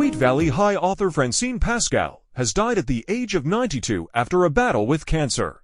Sweet Valley High author Francine Pascal has died at the age of 92 after a battle with cancer.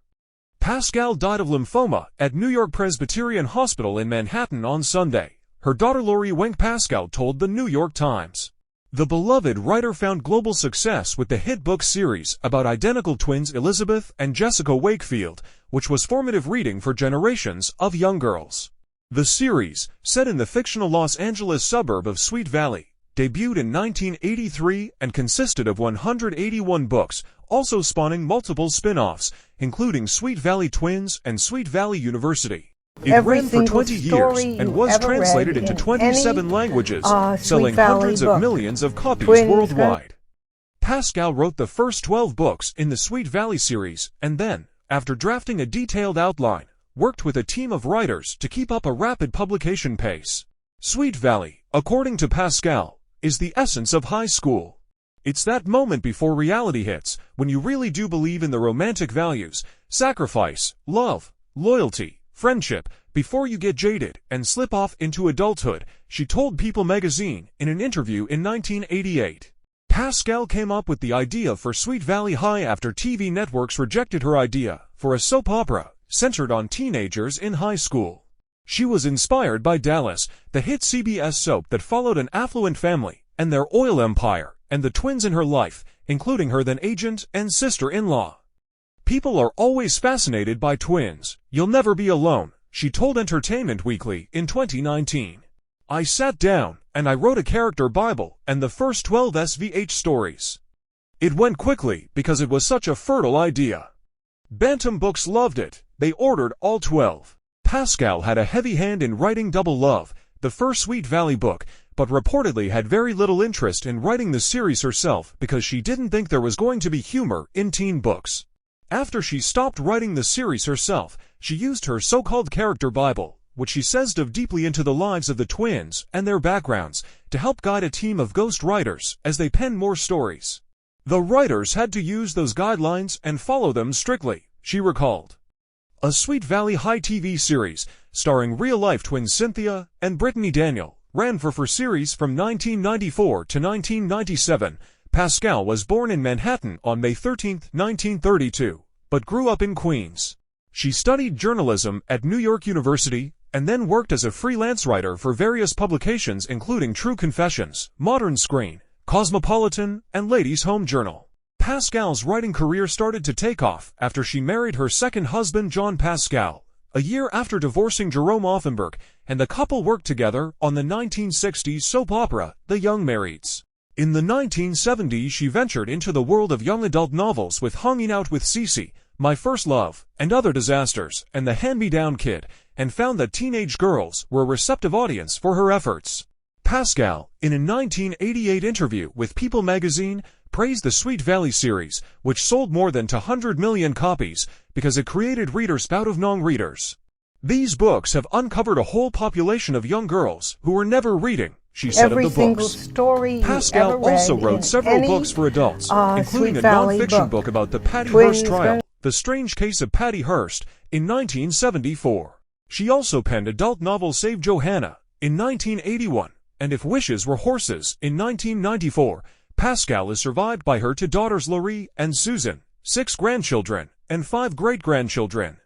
Pascal died of lymphoma at New York Presbyterian Hospital in Manhattan on Sunday. Her daughter Lori Wenk Pascal told the New York Times. The beloved writer found global success with the hit book series about identical twins Elizabeth and Jessica Wakefield, which was formative reading for generations of young girls. The series, set in the fictional Los Angeles suburb of Sweet Valley, debuted in 1983 and consisted of 181 books, also spawning multiple spin-offs, including Sweet Valley Twins and Sweet Valley University. It ran for 20 years and was translated into 27 languages, selling hundreds of millions of copies worldwide. Pascal wrote the first 12 books in the Sweet Valley series and then, after drafting a detailed outline, worked with a team of writers to keep up a rapid publication pace. Sweet Valley, according to Pascal, is the essence of high school. It's that moment before reality hits, when you really do believe in the romantic values, sacrifice, love, loyalty, friendship, before you get jaded and slip off into adulthood, she told People magazine in an interview in 1988. Pascal came up with the idea for Sweet Valley High after TV networks rejected her idea for a soap opera centered on teenagers in high school. She was inspired by Dallas, the hit CBS soap that followed an affluent family and their oil empire, and the twins in her life, including her then agent and sister-in-law. People are always fascinated by twins. You'll never be alone, she told Entertainment Weekly in 2019. I sat down and I wrote a character Bible and the first 12 SVH stories. It went quickly because it was such a fertile idea. Bantam Books loved it. They ordered all 12. Pascal had a heavy hand in writing Double Love, the first Sweet Valley book, but reportedly had very little interest in writing the series herself because she didn't think there was going to be humor in teen books. After she stopped writing the series herself, she used her so-called character Bible, which she says dove deeply into the lives of the twins and their backgrounds, to help guide a team of ghost writers as they penned more stories. The writers had to use those guidelines and follow them strictly, she recalled. A Sweet Valley High TV series, starring real-life twins Cynthia and Brittany Daniel, ran for series from 1994 to 1997. Pascal was born in Manhattan on May 13, 1932, but grew up in Queens. She studied journalism at New York University and then worked as a freelance writer for various publications including True Confessions, Modern Screen, Cosmopolitan, and Ladies' Home Journal. Pascal's writing career started to take off after she married her second husband John Pascal, a year after divorcing Jerome Offenberg, and the couple worked together on the 1960s soap opera, The Young Marrieds. In the 1970s she ventured into the world of young adult novels with Hanging Out with Cece, My First Love, and Other Disasters, and The Hand-Me-Down Kid, and found that teenage girls were a receptive audience for her efforts. Pascal, in a 1988 interview with People magazine, praised the Sweet Valley series, which sold more than 200 million copies, because it created readers out of non-readers. These books have uncovered a whole population of young girls who were never reading, she said of the books. Story Pascal also wrote several books for adults, including a non-fiction book about the Patty Hearst trial, The Strange Case of Patty Hearst, in 1974. She also penned adult novel Save Johanna, in 1981, and If Wishes Were Horses, in 1994. Pascal is survived by her two daughters Lori and Susan, 6 grandchildren, and 5 great-grandchildren.